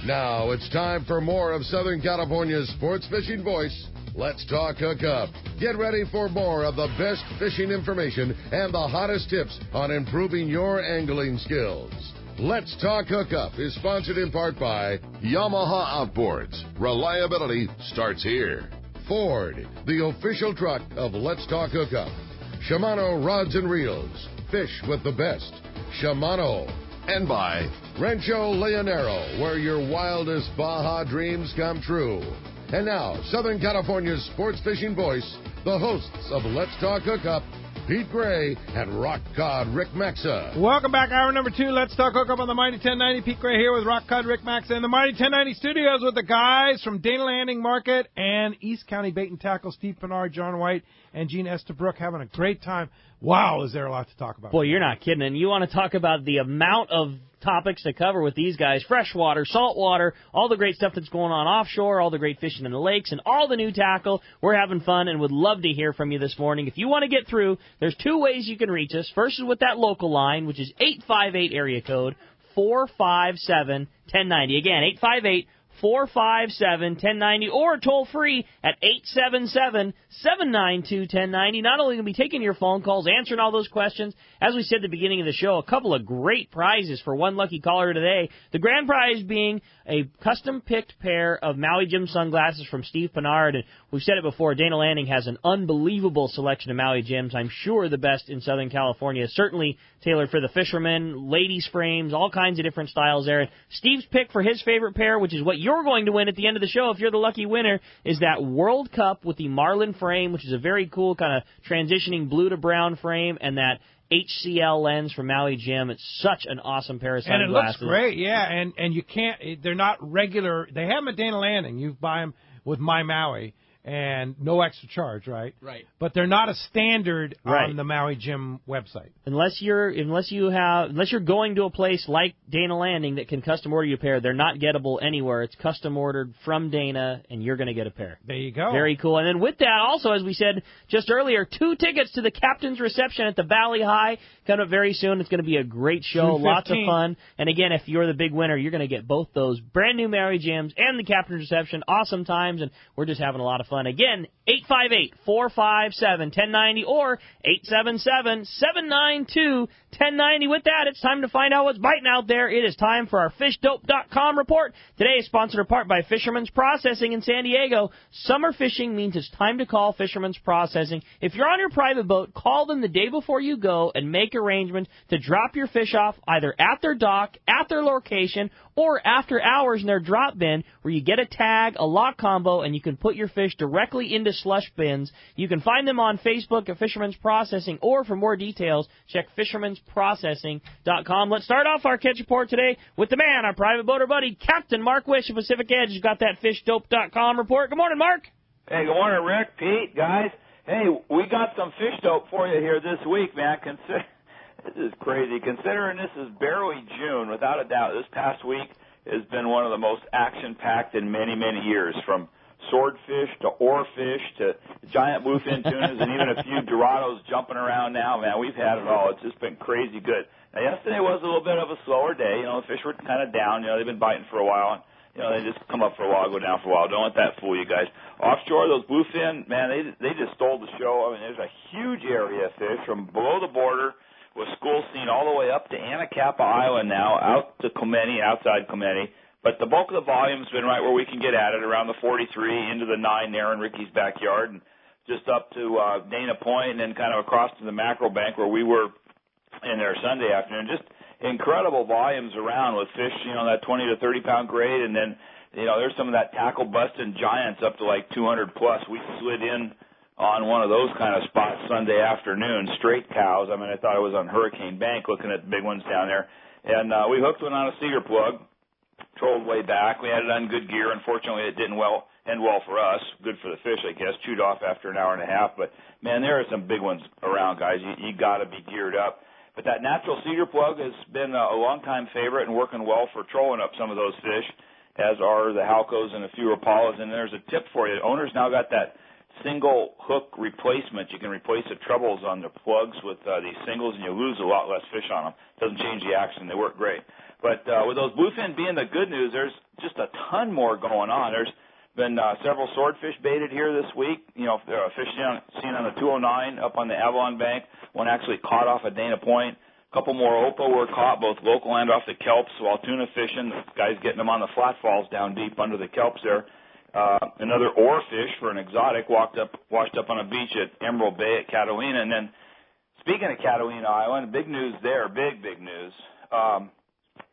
Now it's time for more of Southern California's sports fishing voice. Let's talk Hookup. Get ready for more of the best fishing information and the hottest tips on improving your angling skills. Let's Talk Hookup is sponsored in part by Yamaha Outboards. Reliability starts here. Ford, the official truck of Let's Talk Hookup. Shimano Rods and Reels. Fish with the best. Shimano. And by Rancho La Jolla, where your wildest Baja dreams come true. And now, Southern California's sports fishing voice, the hosts of Let's Talk Hookup, Pete Gray and Rock Cod Rick Maxa. Welcome back, hour number 2. Let's Talk Hookup on the Mighty 1090. Pete Gray here with Rock Cod Rick Maxa in the Mighty 1090 studios with the guys from Dana Landing Market and East County Bait and Tackle, Steve Pinard, John White, and Gene Estabrook, having a great time. Wow, is there a lot to talk about. Boy, you're not kidding. And you want to talk about the amount of topics to cover with these guys, freshwater, saltwater, all the great stuff that's going on offshore, all the great fishing in the lakes, and all the new tackle. We're having fun and would love to hear from you this morning. If you want to get through, there's 2 ways you can reach us. First is with that local line, which is 858 area code 457-1090. Again, 858-457-1090, or toll free at 877-792-1090. Not only going to be taking your phone calls, answering all those questions, as we said at the beginning of the show, a couple of great prizes for one lucky caller today. The grand prize being a custom-picked pair of Maui Jim sunglasses from Steve Pinard. And we've said it before, Dana Landing has an unbelievable selection of Maui Jims. I'm sure the best in Southern California, certainly tailored for the fishermen, ladies' frames, all kinds of different styles there. Steve's pick for his favorite pair, which is what you're going to win at the end of the show if you're the lucky winner, is that World Cup with the Marlin frame, which is a very cool kind of transitioning blue to brown frame, and that HCL lens from Maui Jim. It's such an awesome pair of sunglasses. And it looks great, yeah. And you can't, they're not regular. They have them at Dana Landing. You buy them with My Maui. And no extra charge, right? Right. But they're not a standard on the Maui Jim website. Unless you're going to a place like Dana Landing that can custom order you a pair, they're not gettable anywhere. It's custom ordered from Dana, and you're going to get a pair. There you go. Very cool. And then with that, also, as we said just earlier, 2 tickets to the captain's reception at the Valley High coming up very soon. It's going to be a great show, lots of fun. And again, if you're the big winner, you're going to get both those brand new Maui Jims and the captain's reception. Awesome times, and we're just having a lot of fun. Again, 858-457-1090 or 877-792-1090. With that, it's time to find out what's biting out there. It is time for our FishDope.com report. Today is sponsored in part by Fisherman's Processing in San Diego. Summer fishing means it's time to call Fisherman's Processing. If you're on your private boat, call them the day before you go and make arrangements to drop your fish off either at their dock, at their location, or after hours in their drop bin, where you get a tag, a lock combo, and you can put your fish directly into slush bins. You can find them on Facebook at Fisherman's Processing, or for more details, check fishermansprocessing.com. Let's start off our catch report today with the man, our private boater buddy, Captain Mark Wish of Pacific Edge, who's got that FishDope.com report. Good morning, Mark. Hey, good morning, Rick, Pete, guys. Hey, we got some fish dope for you here this week, man. This is crazy. Considering this is barely June, without a doubt, this past week has been one of the most action-packed in many, many years, from swordfish to oarfish to giant bluefin tunas and even a few dorados jumping around now. Man, we've had it all. It's just been crazy good. Now, yesterday was a little bit of a slower day. You know, the fish were kind of down. You know, they've been biting for a while. And, you know, they just come up for a while, go down for a while. Don't let that fool you guys. Offshore, those bluefin, man, they just stole the show. I mean, there's a huge area of fish from below the border with school scene all the way up to Anacapa Island now, out to Clemente, outside Clemente. But the bulk of the volume's been right where we can get at it, around the 43, into the 9 there in Ricky's backyard, and just up to Dana Point, and then kind of across to the Mackerel Bank where we were in there Sunday afternoon. Just incredible volumes around with fish, you know, that 20 to 30-pound grade, and then, you know, there's some of that tackle-busting giants up to like 200-plus. We slid in on one of those kind of spots Sunday afternoon, straight cows. I mean, I thought I was on Hurricane Bank looking at the big ones down there. And we hooked one on a cedar plug, trolled way back. We had it on good gear. Unfortunately, it didn't end well for us. Good for the fish, I guess. Chewed off after an hour and a half. But, man, there are some big ones around, guys. You got to be geared up. But that natural cedar plug has been a long-time favorite and working well for trolling up some of those fish, as are the Halcos and a few Rapalas. And there's a tip for you. Owners now got that single hook replacement. You can replace the trebles on the plugs with these singles, and you lose a lot less fish on them. Doesn't change the action. They work great. But with those bluefin being the good news, there's just a ton more going on. There's been several swordfish baited here this week. You know, fish seen on the 209 up on the Avalon Bank. One actually caught off at Dana Point. A couple more Opa were caught, both local and off the kelps, while tuna fishing. The guys getting them on the flat falls down deep under the kelps there. Another oar fish for an exotic washed up on a beach at Emerald Bay at Catalina. And then, speaking of Catalina Island, big news there, big news.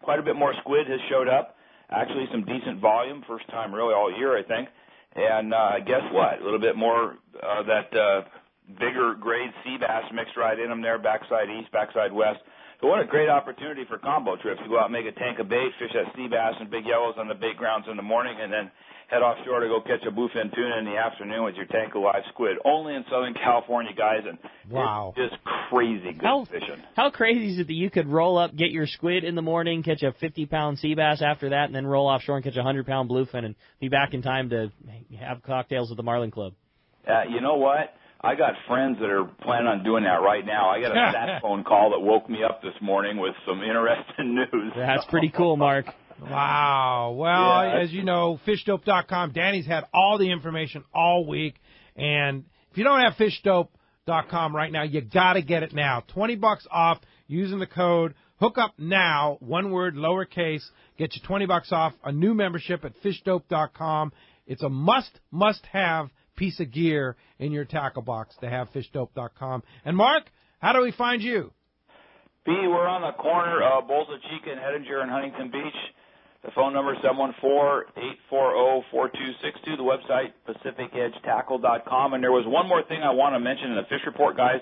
Quite a bit more squid has showed up. Actually, some decent volume, first time really all year, I think. And guess what? A little bit more that bigger grade sea bass mixed right in them there, backside east, backside west. So what a great opportunity for combo trips to go out and make a tank of bait, fish that sea bass and big yellows on the bait grounds in the morning, and then head offshore to go catch a bluefin tuna in the afternoon with your tank of live squid. Only in Southern California, guys, and wow, it's just crazy good fishing. How crazy is it that you could roll up, get your squid in the morning, catch a 50-pound sea bass after that, and then roll offshore and catch a 100-pound bluefin and be back in time to have cocktails at the Marlin Club? You know what? I got friends that are planning on doing that right now. I got a sat phone call that woke me up this morning with some interesting news. That's pretty cool, Mark. Wow. Well, as you know, fishdope.com, Danny's had all the information all week. And if you don't have fishdope.com right now, you got to get it now. $20 off using the code HOOKUPNOW, one word, lowercase. Get you $20 off a new membership at fishdope.com. It's a must-have piece of gear in your tackle box to have fishdope.com. And, Mark, how do we find you? B, we're on the corner of Bolsa Chica and Hettinger and Huntington Beach. The phone number is 714-840-4262. The website, PacificEdgeTackle.com. And there was one more thing I want to mention in the fish report, guys.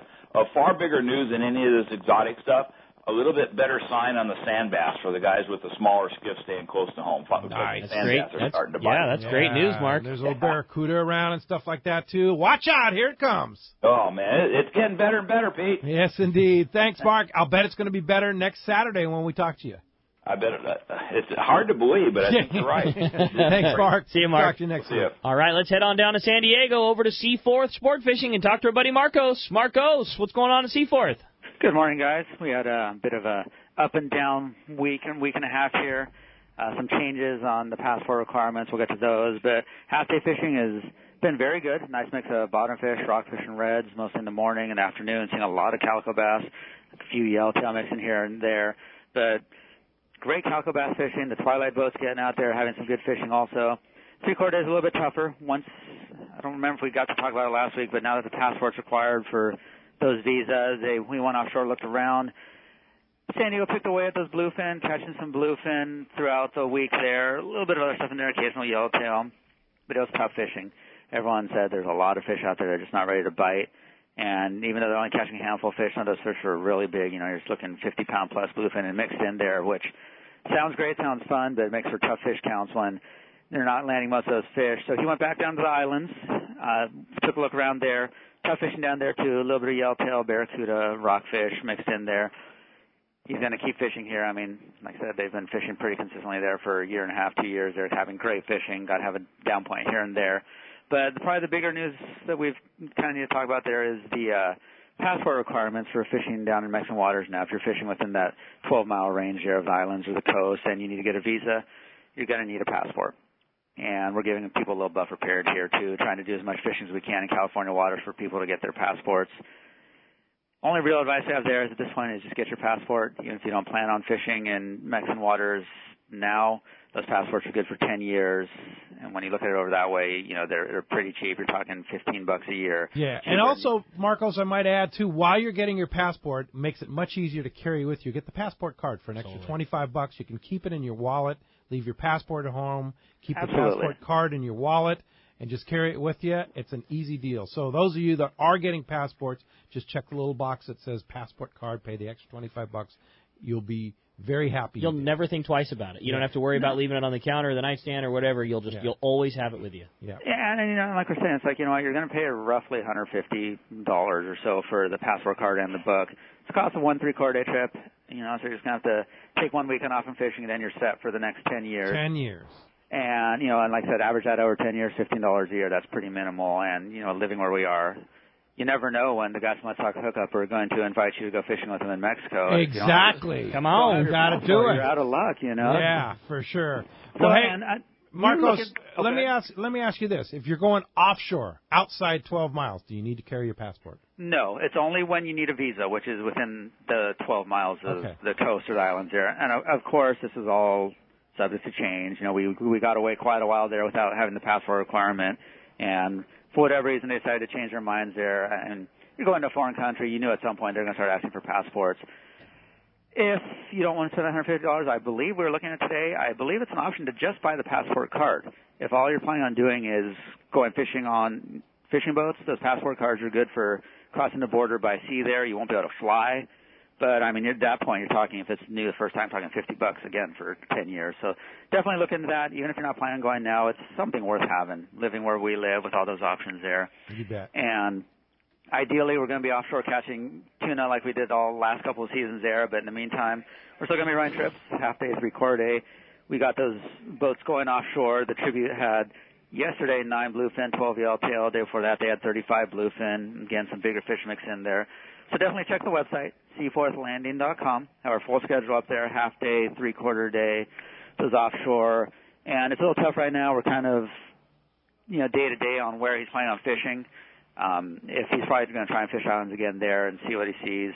Far bigger news than any of this exotic stuff. A little bit better sign on the sand bass for the guys with the smaller skiff staying close to home. Nice. That's great. That's great news, Mark. There's a little barracuda around and stuff like that, too. Watch out. Here it comes. Oh, man. It's getting better and better, Pete. Yes, indeed. Thanks, Mark. I'll bet it's going to be better next Saturday when we talk to you. I bet it's hard to believe, but I think you're right. Thanks, Mark. See you, Mark. Talk to you next week. All right, let's head on down to San Diego over to Seaforth Sport Fishing and talk to our buddy Marcos. Marcos, what's going on at Seaforth? Good morning, guys. We had a bit of a up and down week and a half here. Some changes on the passport requirements. We'll get to those. But half-day fishing has been very good. Nice mix of bottom fish, rockfish, and reds, mostly in the morning and afternoon. Seeing a lot of calico bass, a few yellowtail mixing here and there. But great calico bass fishing. The twilight boat's getting out there, having some good fishing also. 3/4 days a little bit tougher. I don't remember if we got to talk about it last week, but now that the passport's required for those visas, we went offshore, looked around. San Diego picked away at those bluefin, catching some bluefin throughout the week there. A little bit of other stuff in there, occasional yellowtail, but it was tough fishing. Everyone said there's a lot of fish out there that are just not ready to bite. And even though they're only catching a handful of fish, some of those fish are really big. You know, you're just looking 50-pound plus bluefin and mixed in there, which sounds great, sounds fun, but it makes for tough fish counts when they're not landing most of those fish. So he went back down to the islands, took a look around there. Tough fishing down there, too. A little bit of yellowtail, barracuda, rockfish mixed in there. He's going to keep fishing here. I mean, like I said, they've been fishing pretty consistently there for a year and a half, 2 years. They're having great fishing. Got to have a down point here and there. But probably the bigger news that we've kind of need to talk about there is the passport requirements for fishing down in Mexican waters now. If you're fishing within that 12-mile range there of the islands or the coast and you need to get a visa, you're going to need a passport. And we're giving people a little buffer period here, too, trying to do as much fishing as we can in California waters for people to get their passports. Only real advice I have there is at this point is just get your passport. Even if you don't plan on fishing in Mexican waters now, those passports are good for 10 years. And when you look at it over that way, you know, they're pretty cheap. You're talking $15 a year. Yeah, and also, Marcos, I might add, too, while you're getting your passport, it makes it much easier to carry with you. Get the passport card for an extra $25. You can keep it in your wallet, leave your passport at home, keep the passport card in your wallet, and just carry it with you. It's an easy deal. So those of you that are getting passports, just check the little box that says passport card, pay the extra $25. You'll be very happy. You'll never think twice about it. You don't have to worry about leaving it on the counter or the nightstand or whatever. You'll always have it with you. Yeah, and you know, like we're saying, it's like, you know what, you're going to pay roughly $150 or so for the passport card and the book. It's the cost of 1 3/4 day trip. You know, so you're just going to have to take 1 weekend off from fishing, and then you're set for the next 10 years. 10 years. And, you know, and like I said, average that over 10 years, $15 a year, that's pretty minimal. And, you know, living where we are, you never know when the guys from Let's Talk Hookup are going to invite you to go fishing with them in Mexico. Exactly. Come on. Got to do it. You're out of luck, you know. Yeah, for sure. So, Well, hey, Marcos, let me ask you this. If you're going offshore, outside 12 miles, do you need to carry your passport? No, it's only when you need a visa, which is within the 12 miles of the coast or the islands there. And, of course, this is all subject to change. You know, we got away quite a while there without having the passport requirement. And for whatever reason, they decided to change their minds there. And you're going to a foreign country, you knew at some point they're going to start asking for passports. If you don't want to spend $150, I believe we were looking at today, I believe it's an option to just buy the passport card. If all you're planning on doing is going fishing on fishing boats, those passport cards are good for crossing the border by sea there. You won't be able to fly. But, I mean, at that point, you're talking, if it's new the first time, talking $50 again for 10 years. So definitely look into that. Even if you're not planning on going now, it's something worth having, living where we live with all those options there. You bet. And ideally, we're going to be offshore catching tuna like we did all last couple of seasons there. But in the meantime, we're still going to be running trips, half day, three-quarter day. We got those boats going offshore. The Tribute had yesterday 9 bluefin, 12 yellowtail. The day before that, they had 35 bluefin. Again, some bigger fish mix in there. So definitely check the website, seaforthlanding.com. Have our full schedule up there, half day, three-quarter day, those offshore. And it's a little tough right now. We're kind of, you know, day to day on where he's planning on fishing. If he's probably going to try and fish islands again there and see what he sees.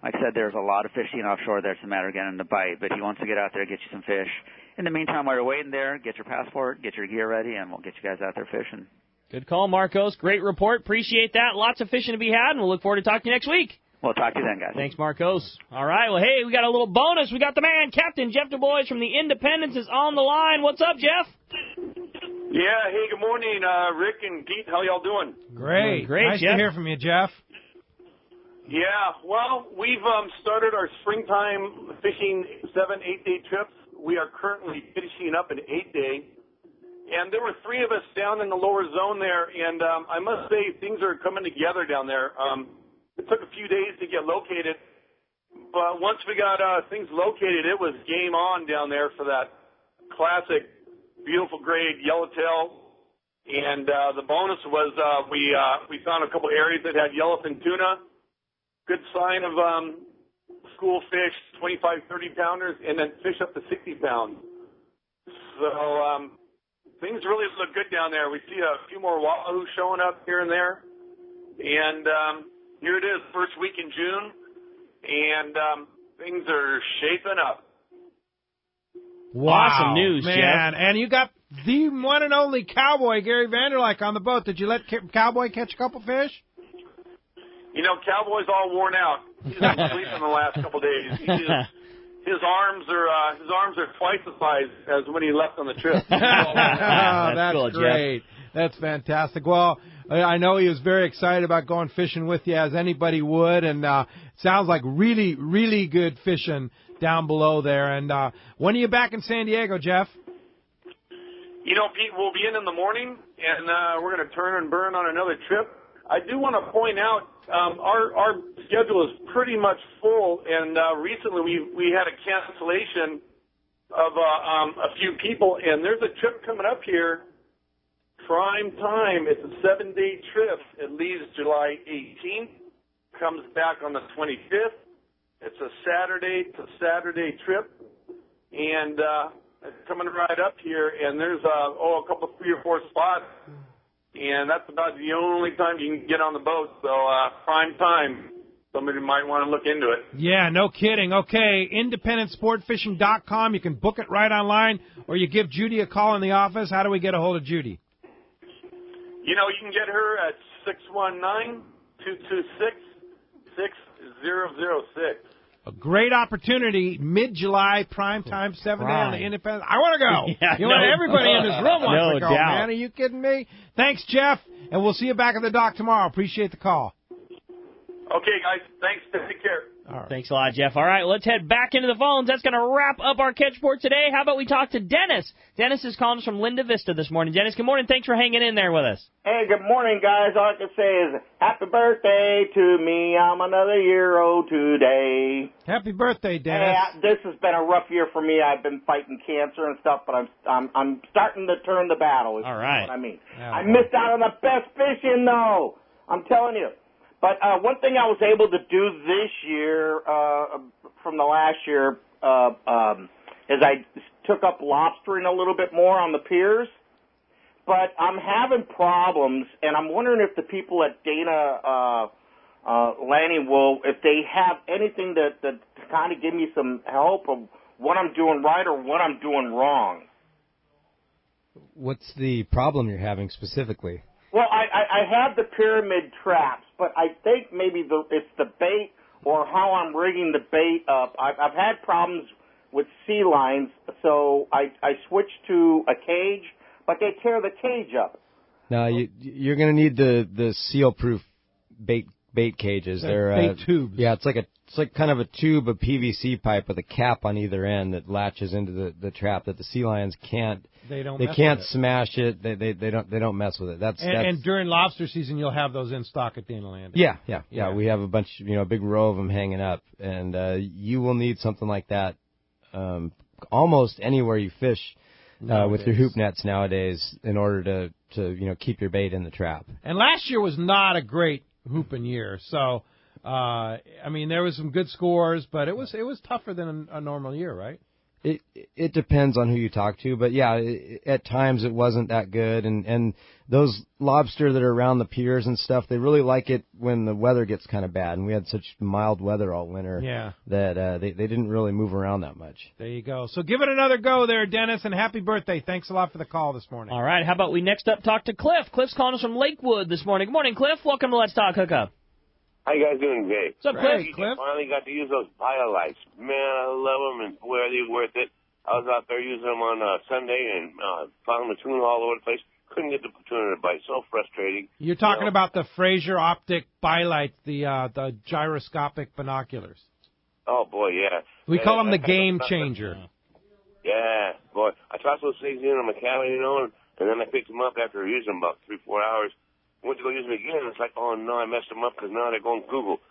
Like I said, there's a lot of fishing offshore there. It's a matter of getting the bite. But he wants to get out there, get you some fish. In the meantime, while you're waiting there, get your passport, get your gear ready, and we'll get you guys out there fishing. Good call, Marcos. Great report. Appreciate that. Lots of fishing to be had, and we'll look forward to talking to you next week. We'll talk to you then, guys. Thanks, Marcos. All right. Well, hey, we got a little bonus. We got the man, Captain Jeff Du Bois from the Independence is on the line. What's up, Jeff? Yeah. Hey, good morning, Rick and Pete. How y'all doing? Great. Great, nice Jeff. to hear from you, Jeff. Yeah. Well, we've started our springtime fishing 7-8-day trips. We are currently finishing up an 8-day. And there were 3 of us down in the lower zone there, and I must say things are coming together down there. It took a few days to get located, but once we got things located, it was game on down there for that classic, beautiful grade yellowtail. And the bonus was we found a couple areas that had yellowfin tuna, good sign of school fish, 25, 30-pounders, and then fish up to 60 pounds. So things really look good down there. We see a few more wahoo showing up here and there. And here it is, first week in June, and things are shaping up. Wow. Awesome news, man. Jeff. And you got the one and only Cowboy, Gary Vanderlyke, on the boat. Did you let Cowboy catch a couple fish? You know, Cowboy's all worn out. He's been sleeping the last couple of days. His arms are twice the size as when he left on the trip. That's cool, great. Jeff. That's fantastic. Well, I know he was very excited about going fishing with you, as anybody would, and it sounds like really, really good fishing down below there. And when are you back in San Diego, Jeff? You know, Pete, we'll be in the morning, and we're going to turn and burn on another trip. I do want to point out our schedule is pretty much full, and recently we had a cancellation of a few people, and there's a trip coming up here, prime time. It's a 7-day trip. It leaves July 18th, comes back on the 25th. It's a Saturday trip, and it's coming right up here, and there's a couple, 3 or 4 spots. And that's about the only time you can get on the boat. So prime time, somebody might want to look into it. Yeah, no kidding. Okay, independentsportfishing.com. You can book it right online, or you give Judy a call in the office. How do we get a hold of Judy? You know, you can get her at 619-226-6006. A great opportunity, mid-July, prime time, 7 a.m. on the Independence. I want to go. Yeah, Everybody in this room wants to go, doubt. man. Are you kidding me? Thanks, Jeff, and we'll see you back at the dock tomorrow. Appreciate the call. Okay, guys. Thanks. Take care. All right. Thanks a lot, Jeff. All right, let's head back into the phones. That's going to wrap up our catch report today. How about we talk to Dennis? Dennis is calling us from Linda Vista this morning. Dennis, good morning. Thanks for hanging in there with us. Hey, good morning, guys. All I can say is happy birthday to me. I'm another year old today. Happy birthday, Dennis. Hey, this has been a rough year for me. I've been fighting cancer and stuff, but I'm starting to turn the battle. All right. What I mean. Yeah. I missed out on the best fishing, though. I'm telling you. But one thing I was able to do this year from the last year is I took up lobstering a little bit more on the piers. But I'm having problems, and I'm wondering if the people at Dana Landing if they have anything that kind of give me some help of what I'm doing right or what I'm doing wrong. What's the problem you're having specifically? Well, I have the pyramid traps, but I think maybe it's the bait or how I'm rigging the bait up. I've had problems with sea lines, so I switched to a cage, but they tear the cage up. No, you're going to need the seal-proof bait cages. They're bait tubes. Yeah, it's like kind of a tube of PVC pipe with a cap on either end that latches into the trap that the sea lions can't. They can't smash it. They don't mess with it. That's during lobster season, you'll have those in stock at Dana Landing. Yeah. We have a bunch, a big row of them hanging up, and you will need something like that almost anywhere you fish with your hoop nets nowadays in order to keep your bait in the trap. And last year was not a great hooping year, so there was some good scores, but it was tougher than a normal year, right? It depends on who you talk to, but yeah, at times it wasn't that good, and those lobster that are around the piers and stuff, they really like it when the weather gets kind of bad, and we had such mild weather all winter that they didn't really move around that much. There you go. So give it another go there, Dennis, and happy birthday. Thanks a lot for the call this morning. All right, how about we next up talk to Cliff. Cliff's calling us from Lakewood this morning. Good morning, Cliff. Welcome to Let's Talk Hookup. How you guys doing today? What's up, Cliff? Cliff? Finally got to use those BioLights. Man, I love them, and boy, are they worth it. I was out there using them on Sunday and found the tuna all over the place. Couldn't get the tuna to bite. So frustrating. You're talking about the Fraser Optic BioLights, the gyroscopic binoculars. Oh, boy, yeah. We call them the game changer. Yeah, boy. I tossed those things in on my cabin, and then I picked them up after using them about 3-4 hours. Went to go use them again, and it's like, oh, no, I messed them up because now they're going Google.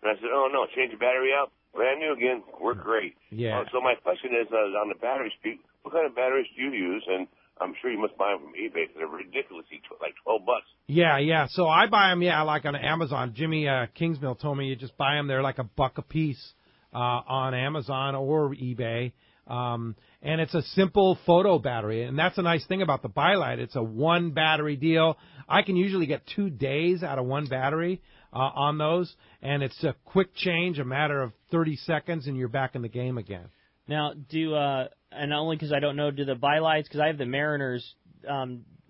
And I said, oh, no, change the battery out. Brand new again. Work great. Yeah. So my question is, on the battery speed, what kind of batteries do you use? And I'm sure you must buy them from eBay because they're ridiculously like $12. Yeah. So I buy them, like on Amazon. Jimmy Kingsmill told me you just buy them. They're like $1 a piece on Amazon or eBay. And it's a simple photo battery, and that's a nice thing about the BioLight. It's a one battery deal. I can usually get 2 days out of one battery on those, and it's a quick change, a matter of 30 seconds, and you're back in the game again. Now, and only because I don't know, do the BioLights, because I have the Mariners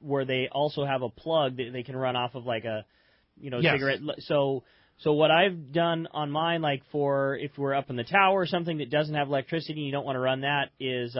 where they also have a plug that they can run off of like a, cigarette. So what I've done on mine, like for if we're up in the tower or something that doesn't have electricity and you don't want to run that, is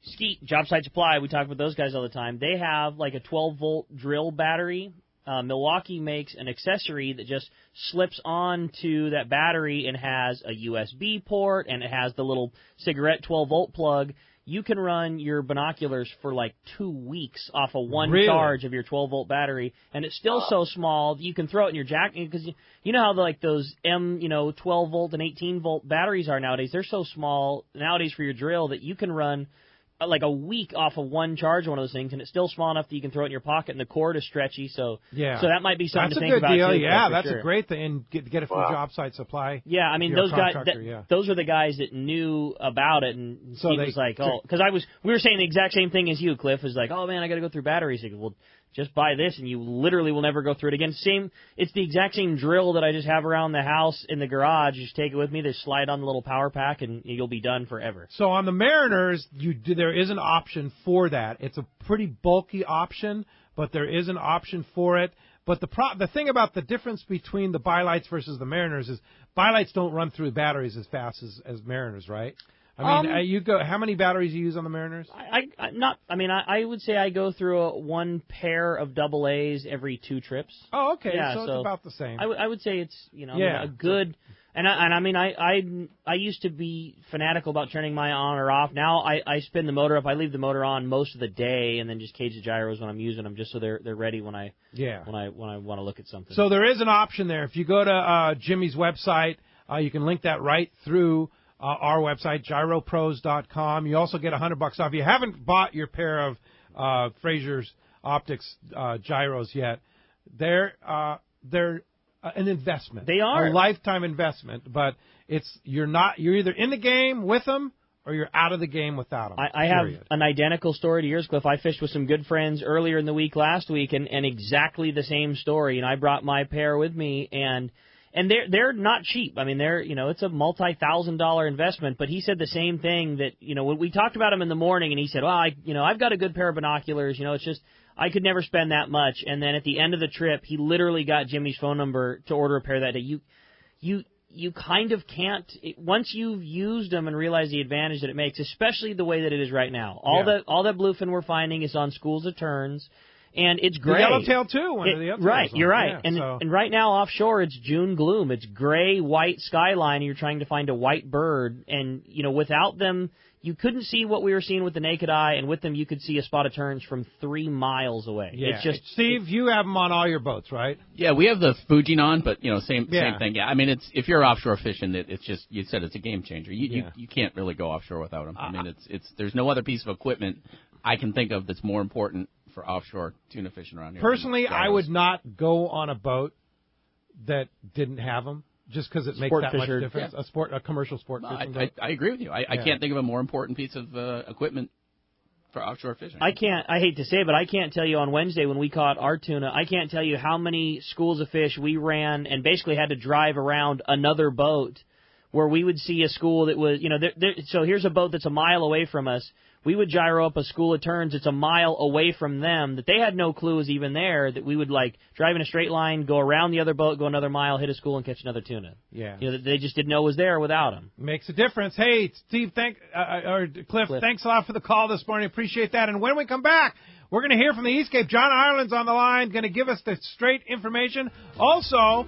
Skeet, Job Site Supply. We talk about those guys all the time. They have like a 12-volt drill battery. Milwaukee makes an accessory that just slips onto that battery and has a USB port, and it has the little cigarette 12-volt plug. You can run your binoculars for like 2 weeks off of one charge of your 12-volt battery, and it's still so small that you can throw it in your jacket, because you know how those 12-volt and 18-volt batteries are nowadays. They're so small nowadays for your drill that you can run like a week off of one charge of one of those things, and it's still small enough that you can throw it in your pocket, and the cord is stretchy, so that might be something to think about. That's a good deal, too, yeah, that's a great thing, and get it from Job Site Supply. Yeah, those guys, those are the guys that knew about it, and so he was like, because we were saying the exact same thing as you, Cliff, is like, oh man, I got to go through batteries. He goes, well, just buy this, and you literally will never go through it again. It's the exact same drill that I just have around the house in the garage. You just take it with me, they slide on the little power pack, and you'll be done forever. So on the Mariners, there is an option for that. It's a pretty bulky option, but there is an option for it. But the thing about the difference between the BioLights versus the Mariners is BioLights don't run through batteries as fast as Mariners, right? How many batteries do you use on the Mariners? I would say I go through one pair of AA's every 2 trips. Oh, okay. Yeah, so it's about the same. I would say it's a good. I used to be fanatical about turning mine on or off. Now I spin the motor up. I leave the motor on most of the day, and then just cage the gyros when I'm using them, just so they're ready when I want to look at something. So there is an option there. If you go to Jimmy's website, you can link that right through our website, gyropros.com. You also get $100 off. If you haven't bought your pair of Fraser's Optics gyros yet, they're an investment. They are a lifetime investment, but you're either in the game with them or you're out of the game without them. I have an identical story to yours, Cliff. I fished with some good friends earlier in the week last week, and exactly the same story. And I brought my pair with me, and they're not cheap. I mean, it's a multi-$1,000 investment. But he said the same thing that when we talked about him in the morning, and he said, "Well, I've got a good pair of binoculars. It's just I could never spend that much." And then at the end of the trip, he literally got Jimmy's phone number to order a pair that day. You kind of can't, once you've used them and realize the advantage that it makes, especially the way that it is right now. All that bluefin we're finding is on schools of terns, and it's great. The yellowtail, too. Right, you're right. Yeah, and right now offshore, it's June gloom. It's gray-white skyline, and you're trying to find a white bird. And, without them, you couldn't see what we were seeing with the naked eye, and with them, you could see a spot of terns from 3 miles away. Yeah. It's just, Steve, you have them on all your boats, right? Yeah, we have the Fujinon, but same thing. Yeah, I mean, if you're offshore fishing, it's just, you said it's a game changer. You can't really go offshore without them. I mean, there's no other piece of equipment I can think of that's more important for offshore tuna fishing around here. Personally, I would not go on a boat that didn't have them. Just because it makes that much difference, a commercial sport fishing boat. I agree with you. I can't think of a more important piece of equipment for offshore fishing. I hate to say it, but I can't tell you on Wednesday when we caught our tuna, I can't tell you how many schools of fish we ran and basically had to drive around another boat where we would see a school that was, so here's a boat that's a mile away from us. We would gyro up a school of terns that's a mile away from them that they had no clue was even there, that we would, drive in a straight line, go around the other boat, go another mile, hit a school, and catch another tuna. Yeah. They just didn't know it was there without them. Makes a difference. Hey, Steve, Cliff, thanks a lot for the call this morning. Appreciate that. And when we come back, we're going to hear from the East Cape. John Ireland's on the line, going to give us the straight information. Also,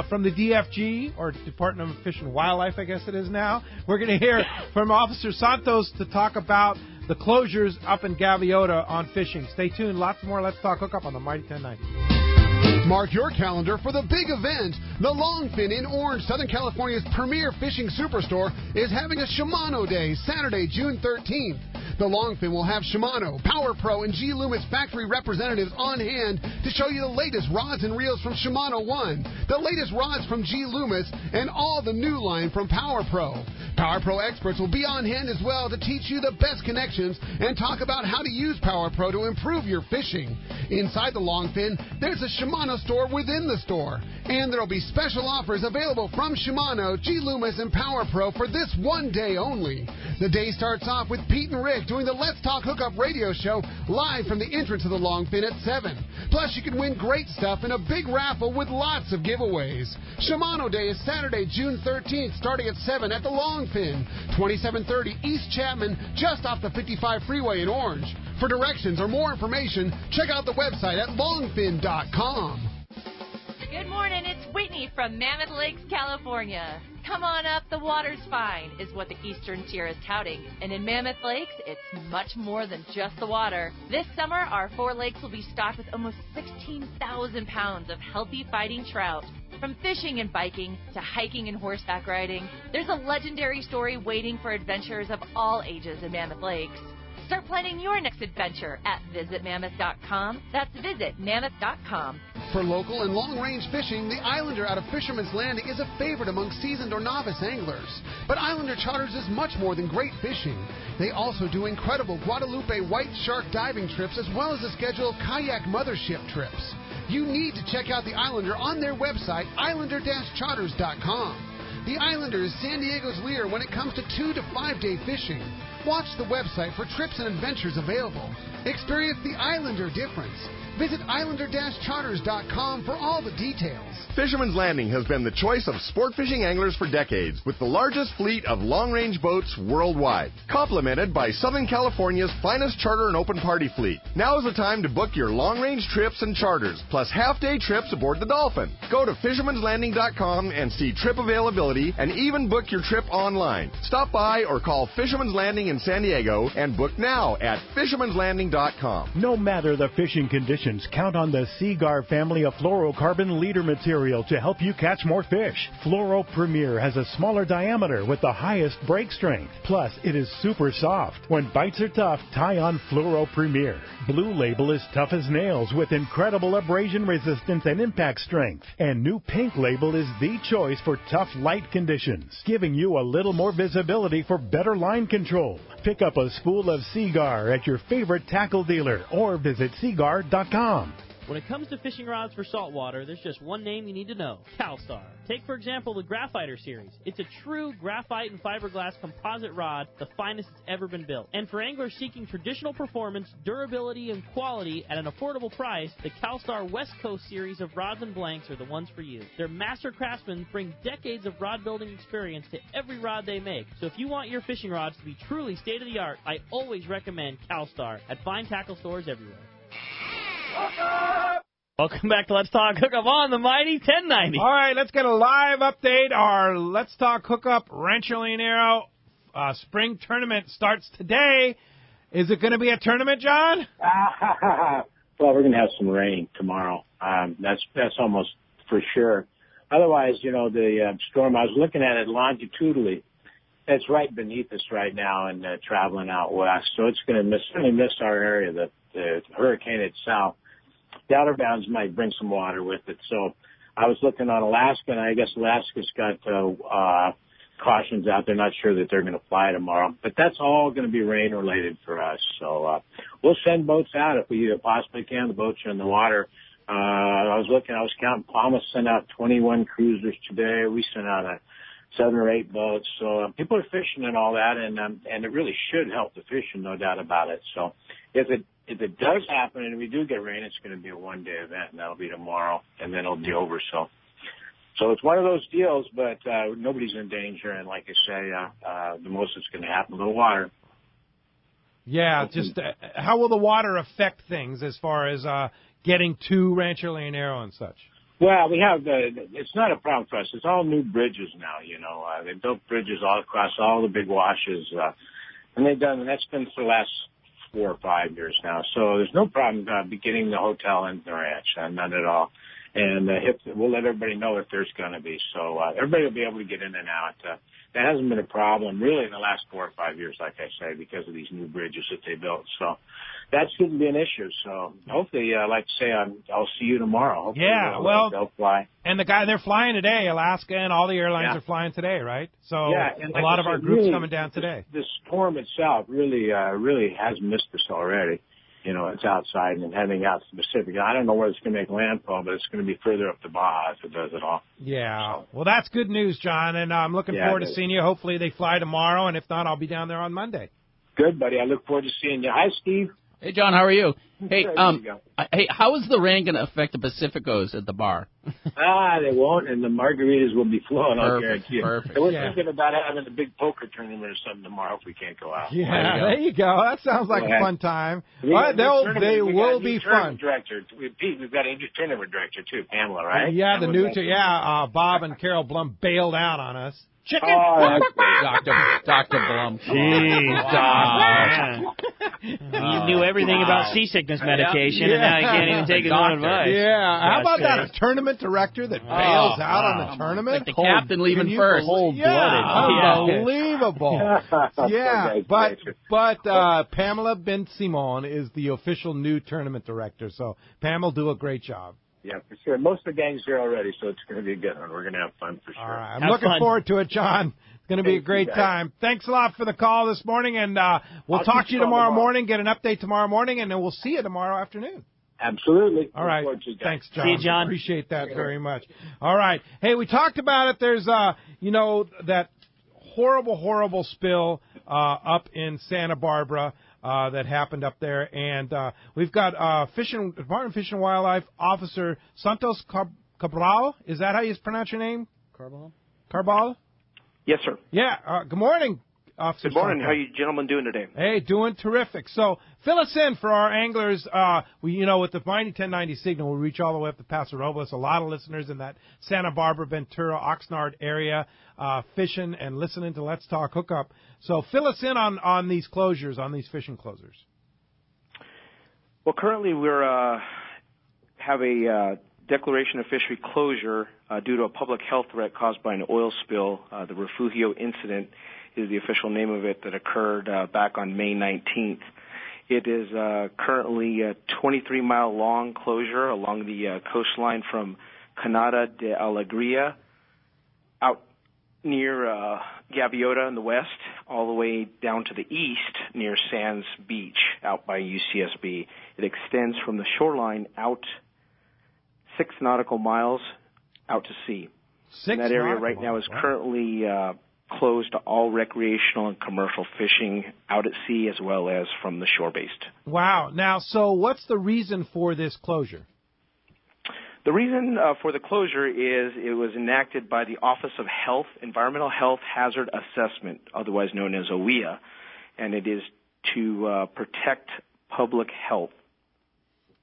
from the DFG, or Department of Fish and Wildlife, I guess it is now, we're going to hear from Officer Santos to talk about the closures up in Gaviota on fishing. Stay tuned. Lots more Let's Talk Hookup on the Mighty 1090. Mark your calendar for the big event. The Longfin in Orange, Southern California's premier fishing superstore, is having a Shimano Day, Saturday, June 13th. The Longfin will have Shimano, Power Pro, and G. Loomis factory representatives on hand to show you the latest rods and reels from Shimano 1, the latest rods from G. Loomis, and all the new line from Power Pro. Power Pro experts will be on hand as well to teach you the best connections and talk about how to use Power Pro to improve your fishing. Inside the Longfin, there's a Shimano store within the store, and there will be special offers available from Shimano, G. Loomis, and Power Pro for this one day only. The day starts off with Pete and Rick doing the Let's Talk Hookup radio show live from the entrance of the Longfin at 7. Plus, you can win great stuff in a big raffle with lots of giveaways. Shimano Day is Saturday, June 13th, starting at 7 at the Longfin, 2730 East Chapman, just off the 55 freeway in Orange. For directions or more information, check out the website at longfin.com. Good morning, it's Whitney from Mammoth Lakes, California. Come on up, the water's fine, is what the Eastern Tier is touting. And in Mammoth Lakes, it's much more than just the water. This summer, our 4 lakes will be stocked with almost 16,000 pounds of healthy fighting trout. From fishing and biking to hiking and horseback riding, there's a legendary story waiting for adventurers of all ages in Mammoth Lakes. Start planning your next adventure at visitmammoth.com. That's visitmammoth.com. For local and long-range fishing, the Islander out of Fisherman's Landing is a favorite among seasoned or novice anglers. But Islander Charters is much more than great fishing. They also do incredible Guadalupe white shark diving trips as well as a schedule of kayak mothership trips. You need to check out the Islander on their website, islander-charters.com. The Islander is San Diego's leader when it comes to 2 to 5 day fishing. Watch the website for trips and adventures available. Experience the Islander difference. Visit islander-charters.com for all the details. Fisherman's Landing has been the choice of sport fishing anglers for decades, with the largest fleet of long-range boats worldwide, complemented by Southern California's finest charter and open party fleet. Now is the time to book your long-range trips and charters, plus half-day trips aboard the Dolphin. Go to fishermanslanding.com and see trip availability, and even book your trip online. Stop by or call Fisherman's Landing in in San Diego, and book now at fishermanslanding.com. No matter the fishing conditions, count on the Seaguar family of fluorocarbon leader material to help you catch more fish. Fluoro Premier has a smaller diameter with the highest break strength. Plus, it is super soft. When bites are tough, tie on Fluoro Premier. Blue Label is tough as nails with incredible abrasion resistance and impact strength. And new Pink Label is the choice for tough light conditions, giving you a little more visibility for better line control. Pick up a spool of Seaguar at your favorite tackle dealer or visit seaguar.com. When it comes to fishing rods for saltwater, there's just one name you need to know: CalStar. Take, for example, the Graphiter series. It's a true graphite and fiberglass composite rod, the finest it's ever been built. And for anglers seeking traditional performance, durability, and quality at an affordable price, the CalStar West Coast series of rods and blanks are the ones for you. Their master craftsmen bring decades of rod building experience to every rod they make. So if you want your fishing rods to be truly state-of-the-art, I always recommend CalStar at fine tackle stores everywhere. Welcome back to Let's Talk Hookup on the Mighty 1090. All right, let's get a live update. Our Let's Talk Hookup Rancho La Jolla spring tournament starts today. Is it going to be a tournament, John? Well, we're going to have some rain tomorrow. That's almost for sure. Otherwise, the storm, I was looking at it longitudinally. It's right beneath us right now and traveling out west. So it's going to certainly miss our area, the hurricane itself. The outer bounds might bring some water with it. So I was looking on Alaska, and I guess Alaska's got cautions out there. Not sure that they're going to fly tomorrow. But that's all going to be rain-related for us. So we'll send boats out if we possibly can. The boats are in the water. I was counting. Palma sent out 21 cruisers today. We sent out 7 or 8 boats. So people are fishing and all that, and it really should help the fishing, no doubt about it. So if it does happen and we do get rain, it's going to be a one-day event, and that'll be tomorrow, and then it'll be over. So it's one of those deals, but nobody's in danger, and like I say, the most that's going to happen, a little water. Yeah, just how will the water affect things as far as getting to Rancho La Jolla and such? Well, we have it's not a problem for us. It's all new bridges now, They built bridges all across all the big washes, and that's been for the last 4 or 5 years now. So there's no problem getting the hotel and the ranch, none at all. And we'll let everybody know if there's going to be. So everybody will be able to get in and out. That hasn't been a problem really in the last 4 or 5 years, like I say, because of these new bridges that they built. So that shouldn't be an issue. So hopefully, like I say, I'll see you tomorrow. Hopefully, they'll fly. And they're flying today. Alaska and all the airlines are flying today, right? So and a lot of our groups coming down today. The storm itself really has missed us already. It's outside and heading out to the Pacific. I don't know where it's going to make landfall, but it's going to be further up the Baja if it does at all. Yeah. So. Well, that's good news, John, and I'm looking forward to seeing you. Hopefully they fly tomorrow, and if not, I'll be down there on Monday. Good, buddy. I look forward to seeing you. Hi, Steve. Hey, John, how are you? Hey, how is the rain going to affect the Pacificos at the bar? They won't, and the margaritas will be flowing, I'll guarantee you. Perfect. We're thinking about having a big poker tournament or something tomorrow if we can't go out. Yeah, there you go. That sounds like a fun time. They will be fun. Pete, we've got a new tournament director, too, Pamela, right? Yeah, the new Bob and Carol Blum bailed out on us. Chicken. Oh, Dr. Blum. Jeez, Doc. You knew everything about seasickness medication, and now you can't even take his own advice. Yeah. How about that? A tournament director that bails out on the tournament? Like the captain leaving first. Unbelievable. Yeah, but Pamela Ben-Simon is the official new tournament director, so Pam will do a great job. Yeah, for sure. Most of the gang's here already, so it's going to be a good one. We're going to have fun for sure. All right. I'm looking forward to it, John. It's going to be a great time. Thanks a lot for the call this morning, and we'll talk to you tomorrow morning, get an update tomorrow morning, and then we'll see you tomorrow afternoon. Absolutely. All right. Thanks, John. See you, John. Appreciate that very much. All right. Hey, we talked about it. There's, that horrible spill up in Santa Barbara. That happened up there, and we've got Department of Fish and Wildlife Officer Santos Cabral. Is that how you pronounce your name? Carbal? Carbal? Yes, sir. Yeah. Good morning, Officer Good morning. Salter. How you gentlemen doing today? Hey, doing terrific. So fill us in for our anglers. With the Mighty 1090 signal, we reach all the way up to Paso Robles. A lot of listeners in that Santa Barbara, Ventura, Oxnard area fishing and listening to Let's Talk Hookup. So fill us in on these closures, on these fishing closures. Well, currently we're have a declaration of fishery closure due to a public health threat caused by an oil spill. The Refugio incident is the official name of it, that occurred back on May 19th. It is currently a 23-mile-long closure along the coastline from Canada de Alegria out near Gaviota in the west, all the way down to the east near Sands Beach out by UCSB. It extends from the shoreline out 6 nautical miles out to sea. And that area right now is currently closed to all recreational and commercial fishing out at sea as well as from the shore-based. Wow. Now, so what's the reason for this closure? The reason for the closure is it was enacted by the Office of Health, Environmental Health Hazard Assessment, otherwise known as OEA, and it is to protect public health.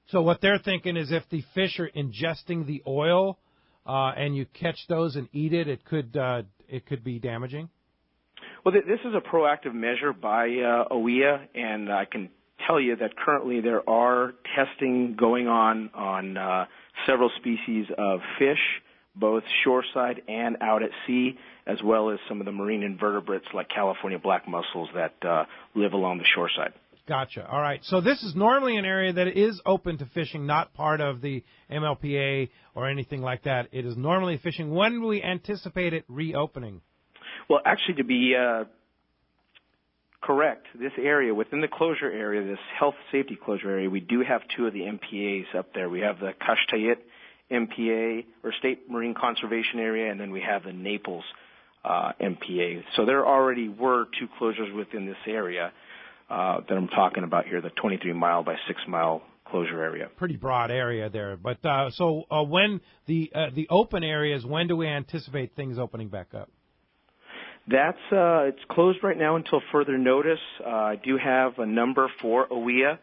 So what they're thinking is if the fish are ingesting the oil and you catch those and eat it, it could be damaging? Well, this is a proactive measure by OEA, and I can tell you that currently there are testing going on several species of fish, both shoreside and out at sea, as well as some of the marine invertebrates like California black mussels that live along the shoreside. Gotcha. All right. So this is normally an area that is open to fishing, not part of the MLPA or anything like that. It is normally fishing. When do we anticipate it reopening? Well, actually, to be correct, this area, within the closure area, this health safety closure area, we do have 2 of the MPAs up there. We have the Kashtayit MPA, or State Marine Conservation Area, and then we have the Naples MPA. So there already were 2 closures within this area that I'm talking about here, the 23-mile by 6-mile closure area. Pretty broad area there. But so when the open areas, when do we anticipate things opening back up? That's it's closed right now until further notice. I do have a number for OEA,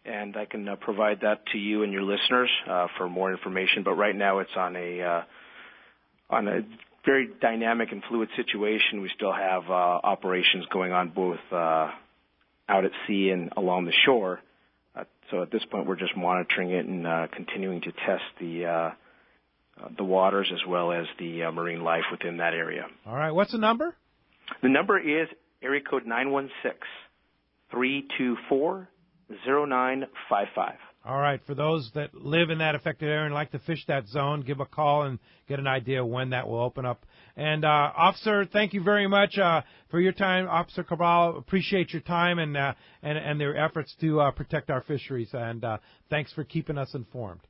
and I can provide that to you and your listeners for more information. But right now it's on a very dynamic and fluid situation. We still have operations going on both out at sea and along the shore. So at this point, we're just monitoring it and continuing to test the waters as well as the marine life within that area. All right. What's the number? The number is area code 916-324-0955. All right. For those that live in that affected area and like to fish that zone, give a call and get an idea when that will open up. And, Officer, thank you very much for your time. Officer Cabral, appreciate your time and their efforts to protect our fisheries. And thanks for keeping us informed.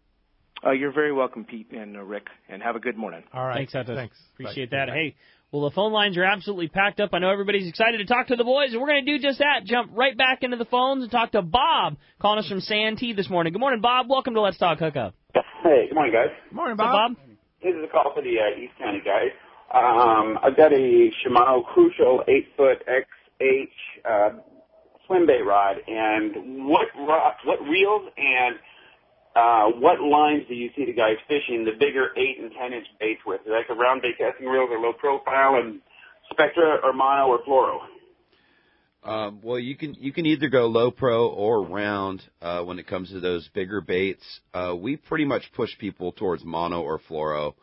You're very welcome, Pete and Rick, and have a good morning. All right. Thanks, Heather. Thanks. Appreciate that. Hey, well, the phone lines are absolutely packed up. I know everybody's excited to talk to the boys, and we're going to do just that, jump right back into the phones and talk to Bob, calling us from Santee this morning. Good morning, Bob. Welcome to Let's Talk Hookup. Hey, good morning, guys. Good morning, Bob. Bob. This is a call for the East County guys. I've got a Shimano Crucial 8-foot XH swim bait rod, and what reels and what lines do you see the guys fishing the bigger 8 and 10-inch baits with? Like the round bait casting reels or low profile, and Spectra or mono or fluoro? Well, you can either go low pro or round when it comes to those bigger baits. We pretty much push people towards mono or fluoro.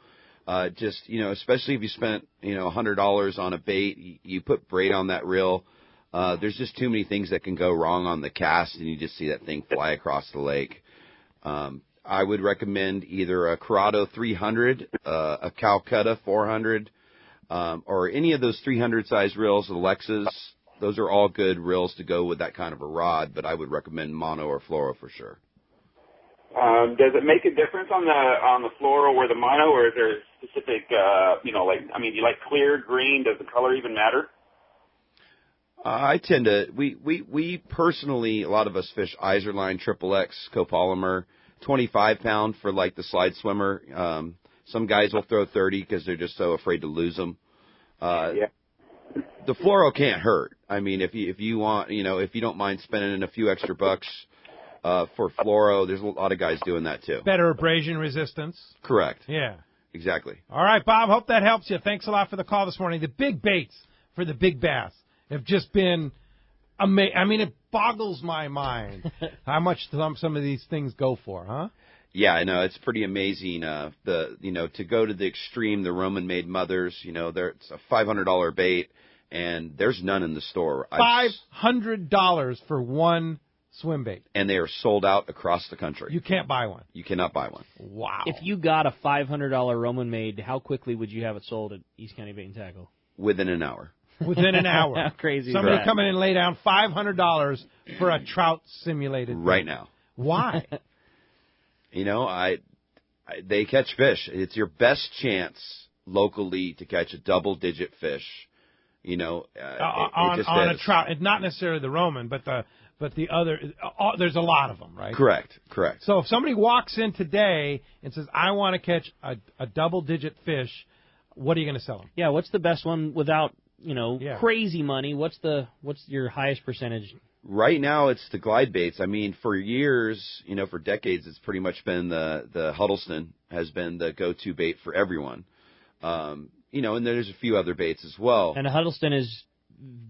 Just, especially if you spent, $100 on a bait, you put braid on that reel. There's just too many things that can go wrong on the cast, and you just see that thing fly across the lake. I would recommend either a Corrado 300, a Calcutta 400, or any of those 300 size reels, the Lexus. Those are all good reels to go with that kind of a rod, but I would recommend mono or fluoro for sure. Does it make a difference on the fluoro or the mono, or is there a specific, do you like clear, green? Does the color even matter? I tend to, we personally, a lot of us fish Iserline XXX copolymer, 25-pound for like the slide swimmer. Some guys will throw 30 because they're just so afraid to lose them. Yeah. the fluoro can't hurt. I mean, if you want, if you don't mind spending a few extra bucks for fluoro, there's a lot of guys doing that too. Better abrasion resistance. Correct. Yeah. Exactly. All right, Bob, hope that helps you. Thanks a lot for the call this morning. The big baits for the big bass have just been amazing. I mean, it boggles my mind how much some of these things go for, huh? Yeah, I know. It's pretty amazing. To go to the extreme, the Roman-made mothers, it's a $500 bait, and there's none in the store. $500 for one swim bait. And they are sold out across the country. You can't buy one. You cannot buy one. Wow. If you got a $500 Roman made, how quickly would you have it sold at East County Bait and Tackle? Within an hour. Within an hour. How crazy Somebody is that? come in and lay down $500 for a trout simulated bait. Right now. Why? They catch fish. It's your best chance locally to catch a double-digit fish. On a trout, not necessarily the Roman, but the other. There's a lot of them, right? Correct. So if somebody walks in today and says, "I want to catch a double-digit fish," what are you going to sell them? Yeah, what's the best one without crazy money? What's your highest percentage? Right now, it's the glide baits. I mean, for years, for decades, it's pretty much been the Huddleston has been the go-to bait for everyone. And there's a few other baits as well. And a Huddleston is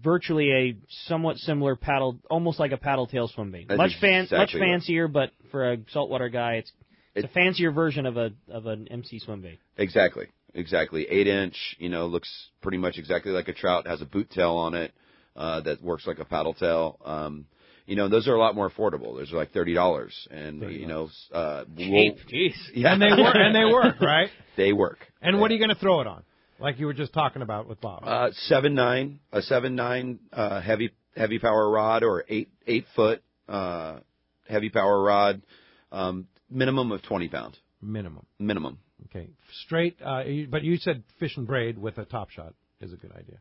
virtually a somewhat similar paddle, almost like a paddle tail swim bait. Much fancier, but for a saltwater guy, it's a fancier version of an MC swim bait. Exactly. 8-inch, looks pretty much exactly like a trout, has a boot tail on it. That works like a paddle tail. Those are a lot more affordable. Those are like $30, and cheap. Jeez. Yeah, and they work, right? They work. And what are you going to throw it on? Like you were just talking about with Bob. 7.9 heavy power rod, or 8-foot heavy power rod. Minimum of 20 pounds. Minimum. Okay, straight. But you said fish and braid with a top shot is a good idea.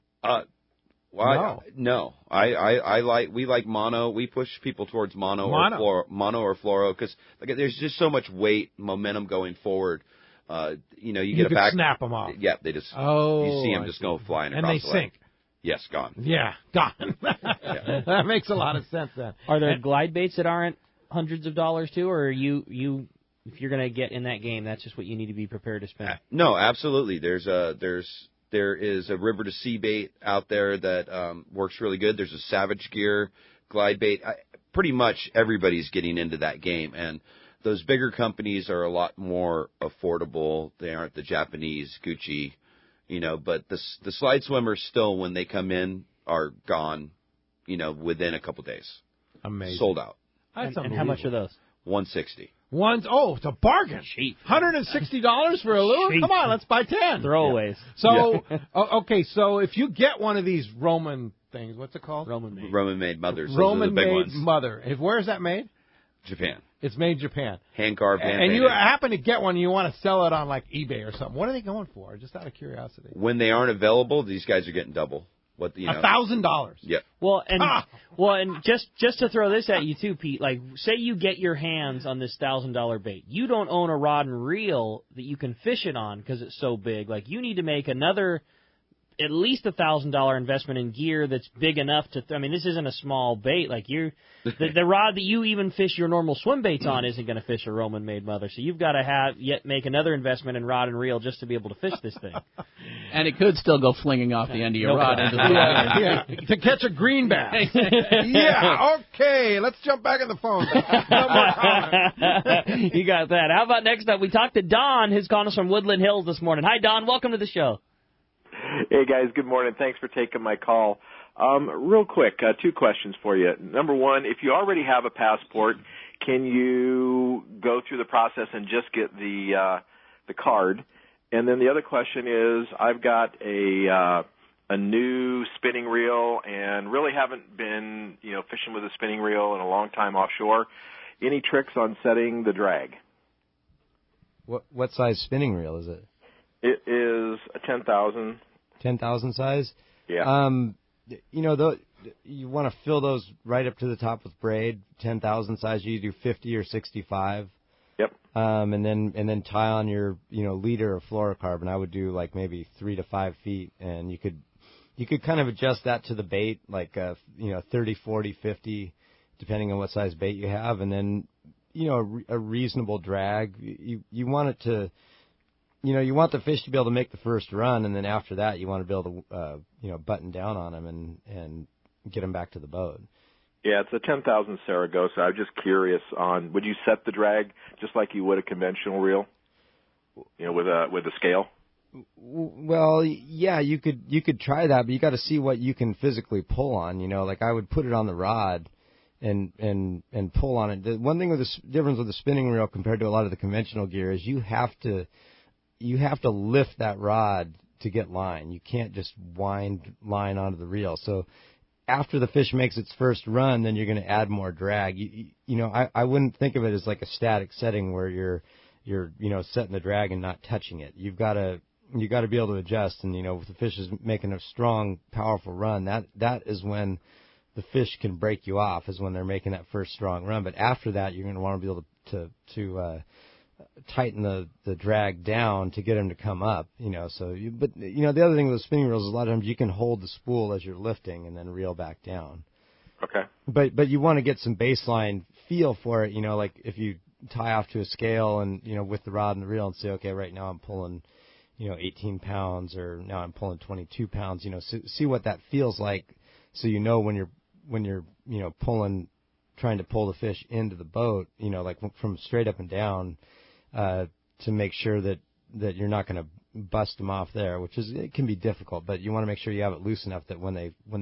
No. We like mono. We push people towards mono or fluoro because there's just so much weight, momentum going forward. You get a back. Snap them off. Yeah, they just. You see them just go flying across. And they the lake. sink. Yes, gone. Yeah, gone. Yeah. That makes a lot of sense then. Are there glide baits that aren't hundreds of dollars too, or are you if you're going to get in that game, that's just what you need to be prepared to spend? No, absolutely. There is a river to sea bait out there that works really good. There's a Savage Gear glide bait. Pretty much everybody's getting into that game, and those bigger companies are a lot more affordable. They aren't the Japanese Gucci, but the slide swimmers still, when they come in, are gone, within a couple days. Amazing. Sold out. And how much are those? $160. It's a bargain. Cheap. $160 for a lure? Cheap. Come on, let's buy 10. Throwaways. So, okay, so if you get one of these Roman things, what's it called? Roman-made mothers. Roman-made mother. Where is that made? Japan. It's made in Japan. Hand-carved, and you happen to get one and you want to sell it on like eBay or something. What are they going for? Just out of curiosity. When they aren't available, these guys are getting double. $1,000. Yep. Well, and just to throw this at you too, Pete. Like, say you get your hands on this $1,000 bait. You don't own a rod and reel that you can fish it on because it's so big. Like, you need to make another at least $1,000 investment in gear that's big enough to. This isn't a small bait. Like the rod that you even fish your normal swim baits on isn't going to fish a Roman-made mother. So you've got to make another investment in rod and reel just to be able to fish this thing. And it could still go flinging off the end of your rod into the water. To catch a green bass. Yeah, okay. Let's jump back in the phone. You got that. How about next up? We talked to Don, who's calling us from Woodland Hills this morning. Hi, Don. Welcome to the show. Hey, guys. Good morning. Thanks for taking my call. Real quick, two questions for you. Number one, if you already have a passport, can you go through the process and just get the card? And then the other question is, I've got a new spinning reel and really haven't been, fishing with a spinning reel in a long time offshore. Any tricks on setting the drag? What size spinning reel is it? It is a 10,000. 10,000 size? Yeah. You want to fill those right up to the top with braid, 10,000 size. You do 50 or 65. Yep. And then tie on your leader of fluorocarbon. I would do like maybe 3 to 5 feet, and you could you could kind of adjust that to the bait, like 30, 40, 50, depending on what size bait you have, and then a reasonable drag. You want it to, you want the fish to be able to make the first run, and then after that you want to be able to button down on them and get them back to the boat. Yeah, it's a 10,000 Saragossa. I'm just curious on, would you set the drag just like you would a conventional reel, with a scale? Well, yeah, you could try that, but you got to see what you can physically pull on. Like I would put it on the rod and pull on it. The one thing with the difference with the spinning reel compared to a lot of the conventional gear is you have to lift that rod to get line. You can't just wind line onto the reel. So after the fish makes its first run, then you're going to add more drag. I wouldn't think of it as like a static setting where you're setting the drag and not touching it. You got to be able to adjust. And if the fish is making a strong, powerful run, that is when the fish can break you off, is when they're making that first strong run. But after that, you're going to want to be able to tighten the drag down to get them to come up, but the other thing with the spinning reels is a lot of times you can hold the spool as you're lifting and then reel back down. Okay. But you want to get some baseline feel for it, like if you tie off to a scale and, with the rod and the reel and say, okay, right now I'm pulling, 18 pounds or now I'm pulling 22 pounds, see what that feels like. So, when you're trying to pull the fish into the boat, like from straight up and down, to make sure that you're not going to bust them off there, it can be difficult, but you want to make sure you have it loose enough that when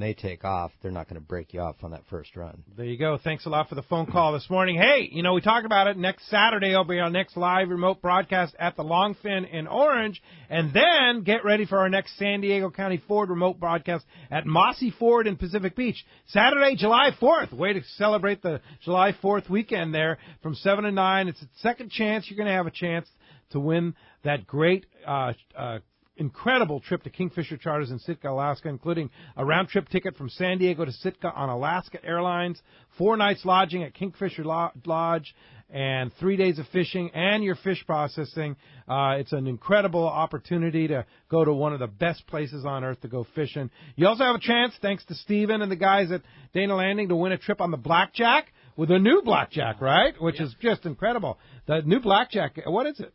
they take off, they're not going to break you off on that first run. There you go. Thanks a lot for the phone call this morning. Hey, we talked about it. Next Saturday will be our next live remote broadcast at the Longfin in Orange, and then get ready for our next San Diego County Ford remote broadcast at Mossy Ford in Pacific Beach. Saturday, July 4th. Way to celebrate the July 4th weekend there from 7 to 9. It's a second chance. You're going to have a chance to win that great, incredible trip to Kingfisher Charters in Sitka, Alaska, including a round-trip ticket from San Diego to Sitka on Alaska Airlines, 4 nights lodging at Kingfisher Lodge, and 3 days of fishing and your fish processing. It's an incredible opportunity to go to one of the best places on earth to go fishing. You also have a chance, thanks to Steven and the guys at Dana Landing, to win a trip on the Blackjack with a new Blackjack, right? Which is just incredible. The new Blackjack, what is it?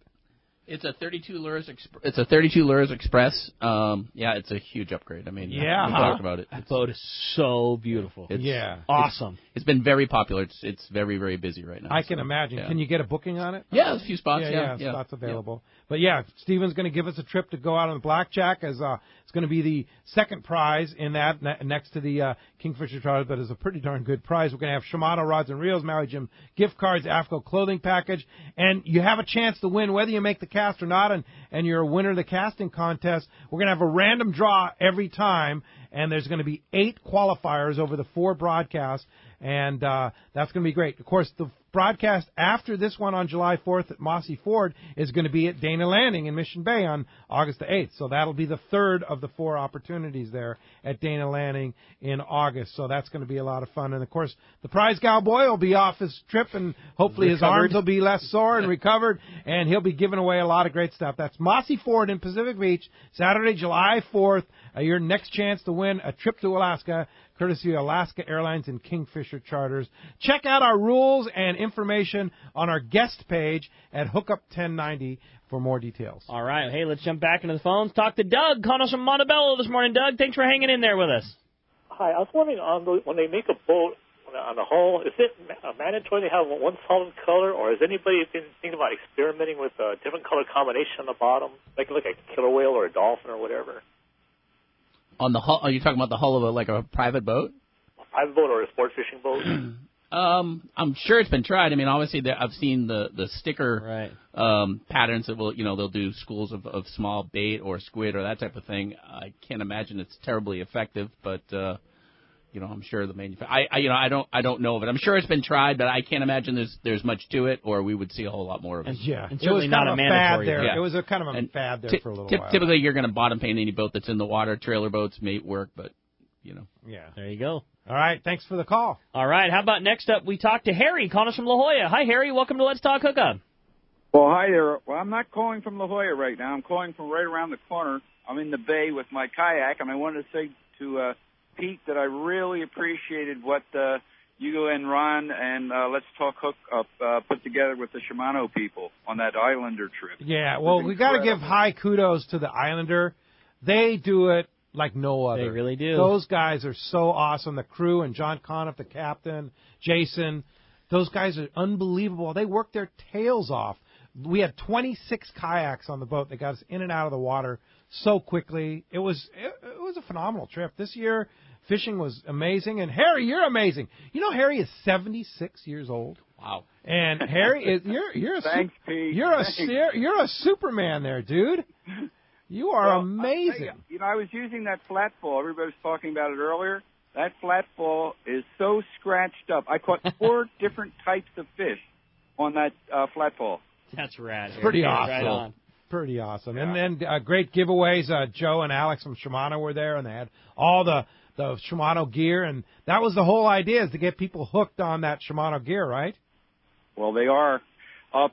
It's a 32 Lures. It's a 32 Lures Express. It's a huge upgrade. I mean, we talked about it. That boat is so beautiful. It's awesome. It's been very popular. It's very, very busy right now. I can imagine. Yeah. Can you get a booking on it? Yeah, there's a few spots. Yeah, spots available. Yeah. But Steven's going to give us a trip to go out on the Blackjack. As it's going to be the second prize in that, next to the Kingfisher Charters, but it's a pretty darn good prize. We're going to have Shimano rods and reels, Maui Jim gift cards, AFCO clothing package, and you have a chance to win whether you make the cast or not, and you're a winner of the casting contest. We're going to have a random draw every time, and there's going to be 8 qualifiers over the 4 broadcasts, and that's going to be great. Of course, the broadcast after this one on July 4th at Mossy Ford is going to be at Dana Landing in Mission Bay on August the 8th. So that'll be the third of the 4 opportunities there at Dana Landing in August. So that's going to be a lot of fun. And, of course, the prize gal boy will be off his trip, and hopefully his arms will be less sore and recovered, and he'll be giving away a lot of great stuff. That's Mossy Ford in Pacific Beach, Saturday, July 4th. Your next chance to win a trip to Alaska, courtesy of Alaska Airlines and Kingfisher Charters. Check out our rules and information on our guest page at Hookup 1090 for more details. All right. Hey, let's jump back into the phones. Talk to Doug, calling us from Montebello this morning. Doug, thanks for hanging in there with us. Hi. I was wondering, when they make a boat on the hull, is it mandatory to have one solid color, or has anybody been thinking about experimenting with a different color combination on the bottom, like a killer whale or a dolphin or whatever? On the hull, are you talking about the hull of a private boat? A private boat or a sport fishing boat? I'm sure it's been tried. I mean, obviously, I've seen the sticker patterns that they'll do schools of small bait or squid or that type of thing. I can't imagine it's terribly effective, but I'm sure the manufacturer. I don't know of it. I'm sure it's been tried, but I can't imagine there's much to it, or we would see a whole lot more of it. And certainly not a mandatory. There. Yeah. It was a kind of a fad there for a little while. Typically, you're going to bottom paint any boat that's in the water. Trailer boats may work, but Yeah. There you go. All right. Thanks for the call. All right. How about next up? We talk to Harry, calling us from La Jolla. Hi, Harry. Welcome to Let's Talk Hookup. Well, hi there. Well, I'm not calling from La Jolla right now. I'm calling from right around the corner. I'm in the bay with my kayak, and I wanted to say to Pete that I really appreciated what you and Ron and Let's Talk Hookup put together with the Shimano people on that Islander trip. Yeah, well, we got to give high kudos to the Islander. They do it like no other. They really do. Those guys are so awesome. The crew and John Conniff, the captain, Jason, those guys are unbelievable. They work their tails off. We had 26 kayaks on the boat that got us in and out of the water so quickly. It was a phenomenal trip. This year, fishing was amazing. And Harry, you're amazing. You know, Harry is 76 years old. Wow. And Harry, you're a Thanks, Pete. you're a Superman there, dude. You are amazing. I was using that flat ball. Everybody was talking about it earlier. That flat ball is so scratched up. I caught 4 different types of fish on that flat ball. That's rad. Pretty awesome. Right on. Pretty awesome. Yeah. And then great giveaways. Joe and Alex from Shimano were there, and they had all the Shimano gear. And that was the whole idea, is to get people hooked on that Shimano gear, right? Well, they are.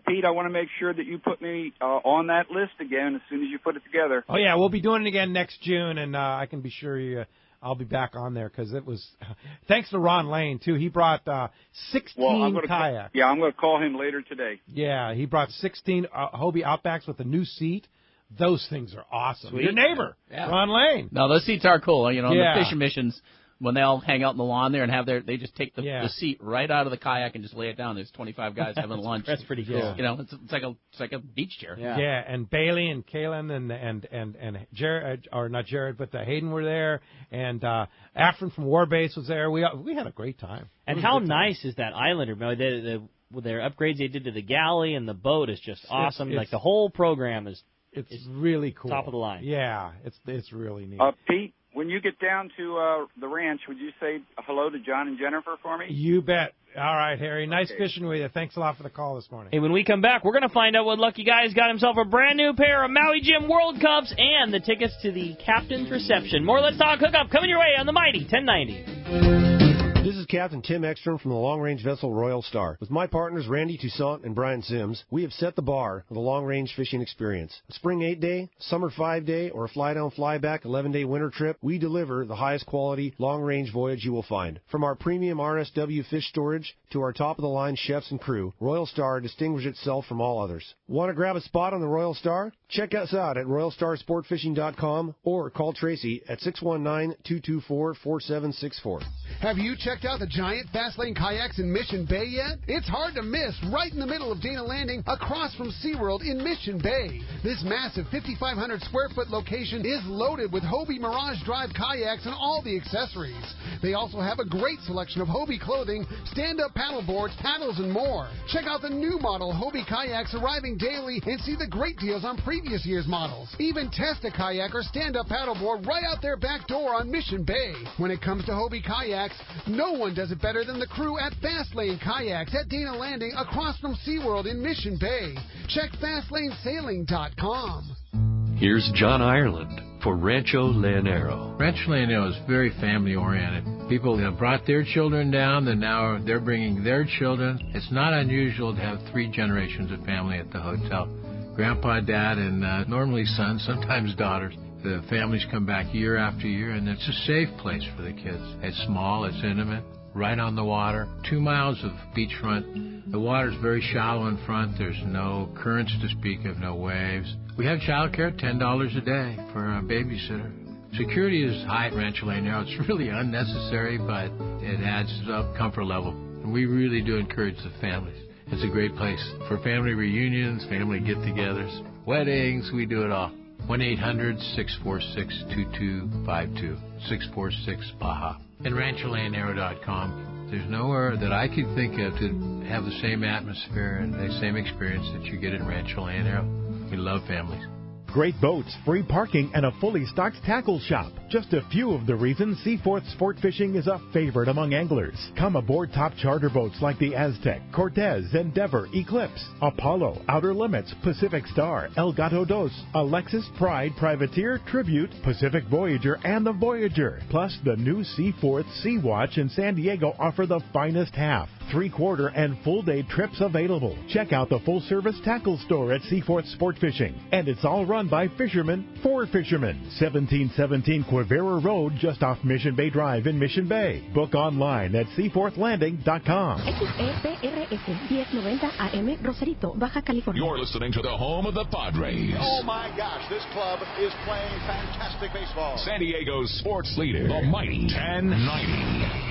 Pete, I want to make sure that you put me on that list again as soon as you put it together. Oh, yeah, we'll be doing it again next June, and I can be sure I'll be back on there, because it was thanks to Ron Lane, too. He brought 16 kayaks. I'm going to call him later today. Yeah, he brought 16 Hobie Outbacks with a new seat. Those things are awesome. Sweet. Your neighbor, Ron Lane. No, those seats are cool. You know, the fishing missions, when they all hang out in the lawn there and they just take the seat right out of the kayak and just lay it down. There's 25 guys having lunch. That's pretty cool. You know, it's like a beach chair. Yeah, and Bailey and Kaylin and Jared, or not Jared, but Hayden were there, and Afrin from Warbase was there. We had a great time. And how nice is that Islander? Their upgrades they did to the galley and the boat is just awesome. Like the whole program is really cool. Top of the line. Yeah, it's really neat. Pete, when you get down to the ranch, would you say hello to John and Jennifer for me? You bet. All right, Harry. Nice fishing with you. Thanks a lot for the call this morning. Hey, when we come back, we're going to find out what lucky guy's got himself a brand new pair of Maui Jim World Cups and the tickets to the captain's reception. More Let's Talk Hookup coming your way on the Mighty 1090. This is Captain Tim Ekstrom from the long-range vessel Royal Star. With my partners Randy Toussaint and Brian Sims, we have set the bar for the long-range fishing experience. A spring 8-day, summer 5-day, or a fly-down, fly-back 11-day winter trip, we deliver the highest quality long-range voyage you will find. From our premium RSW fish storage to our top-of-the-line chefs and crew, Royal Star distinguishes itself from all others. Want to grab a spot on the Royal Star? Check us out at RoyalStarSportFishing.com or call Tracy at 619-224-4764. Have you checked out the giant Fastlane kayaks in Mission Bay yet? It's hard to miss, right in the middle of Dana Landing, across from SeaWorld in Mission Bay. This massive 5,500 square foot location is loaded with Hobie Mirage Drive kayaks and all the accessories. They also have a great selection of Hobie clothing, stand-up paddle boards, paddles, and more. Check out the new model Hobie kayaks arriving daily and see the great deals on previous year's models. Even test a kayak or stand-up paddleboard right out their back door on Mission Bay. When it comes to Hobie kayaks, no one does it better than the crew at Fastlane Kayaks at Dana Landing across from SeaWorld in Mission Bay. Check FastlaneSailing.com. Here's John Ireland for Rancho Leonero. Rancho Leonero is very family-oriented. People have brought their children down, and now they're bringing their children. It's not unusual to have 3 generations of family at the hotel. Grandpa, Dad, and normally sons, sometimes daughters. The families come back year after year, and it's a safe place for the kids. It's small, it's intimate, right on the water, 2 miles of beachfront. The water's very shallow in front. There's no currents to speak of, no waves. We have childcare, $10 a day for a babysitter. Security is high at Rancho Leonero. It's really unnecessary, but it adds up comfort level. And we really do encourage the families. It's a great place for family reunions, family get-togethers, weddings. We do it all. 1-800-646-2252, 646-BAJA. And RanchoLeonero.com. There's nowhere that I could think of to have the same atmosphere and the same experience that you get in Rancho Leonero. We love families. Great boats, free parking, and a fully stocked tackle shop. Just a few of the reasons Seaforth Sport Fishing is a favorite among anglers. Come aboard top charter boats like the Aztec, Cortez, Endeavor, Eclipse, Apollo, Outer Limits, Pacific Star, El Gato Dos, Alexis, Pride, Privateer, Tribute, Pacific Voyager, and the Voyager. Plus, the new Seaforth Sea Watch in San Diego offer the finest half. 3/4 and full day trips available. Check out the full-service tackle store at Seaforth Sport Fishing. And it's all run by fishermen for fishermen. 1717 Quivira Road, just off Mission Bay Drive in Mission Bay. Book online at seaforthlanding.com. ECBT 1090 AM, Rosarito, Baja California. You're listening to the home of the Padres. Oh my gosh, this club is playing fantastic baseball. San Diego's sports leader, the mighty 1090.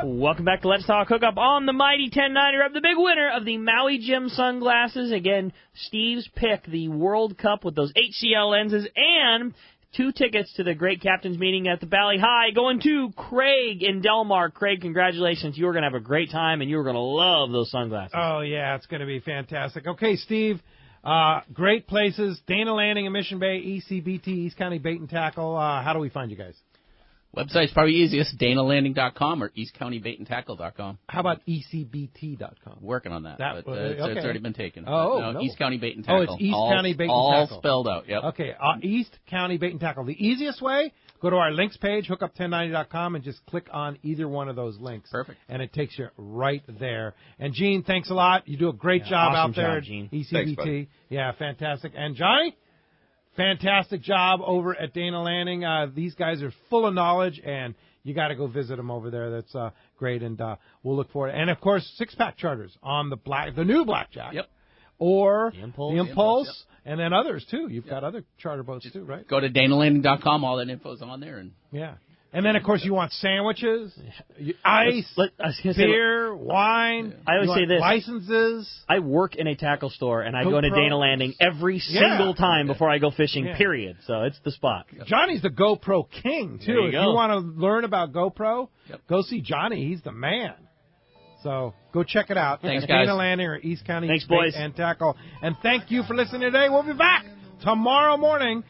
Welcome back to Let's Talk Hookup on the Mighty 1090. The big winner of the Maui Jim sunglasses. Again, Steve's pick, the World Cup with those HCL lenses, and 2 tickets to the Great Captains meeting at the Valley High going to Craig in Del Mar. Craig, congratulations. You are going to have a great time, and you are going to love those sunglasses. Oh, yeah, it's going to be fantastic. Okay, Steve, great places. Dana Landing in Mission Bay, ECBT, East County Bait and Tackle. How do we find you guys? Website's probably easiest, danalanding.com or eastcountybaitandtackle.com. How about ecbt.com? Working on that, but okay. it's already been taken. Oh, no, no. East County Bait and Tackle. Oh, it's East County Bait and Tackle. All spelled out, yep. Okay, East County Bait and Tackle. The easiest way, go to our links page, hookup1090.com, and just click on either one of those links. Perfect. And it takes you right there. And, Gene, thanks a lot. You do a great job awesome out there job, Gene. at ECBT. Thanks, buddy. Yeah, fantastic. And, Johnny? Fantastic job over at Dana Landing. These guys are full of knowledge, and you got to go visit them over there. That's great, and we'll look forward. And of course, 6-pack charters on the new Blackjack. Yep. Or the Impulse, yep. and then others too. You've got other charter boats too, right? Go to danalanding.com. All that info's on there, and yeah. And then, of course, you want sandwiches, ice, beer, wine. I always say this. Licenses. I work in a tackle store, and I GoPro. go to Dana Landing every single time before I go fishing, period. So it's the spot. Johnny's the GoPro king, too. There you If go. you want to learn about GoPro, go see Johnny. He's the man. So go check it out. Thanks, at guys. Dana Landing or East County Thanks, Bait boys. and Tackle. And thank you for listening today. We'll be back tomorrow morning,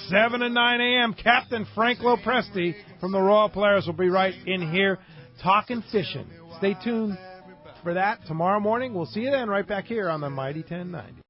7 to 9 a.m. Captain Frank Lopresti from the Royal Polaris will be right in here talking fishing. Stay tuned for that tomorrow morning. We'll see you then right back here on the Mighty 1090.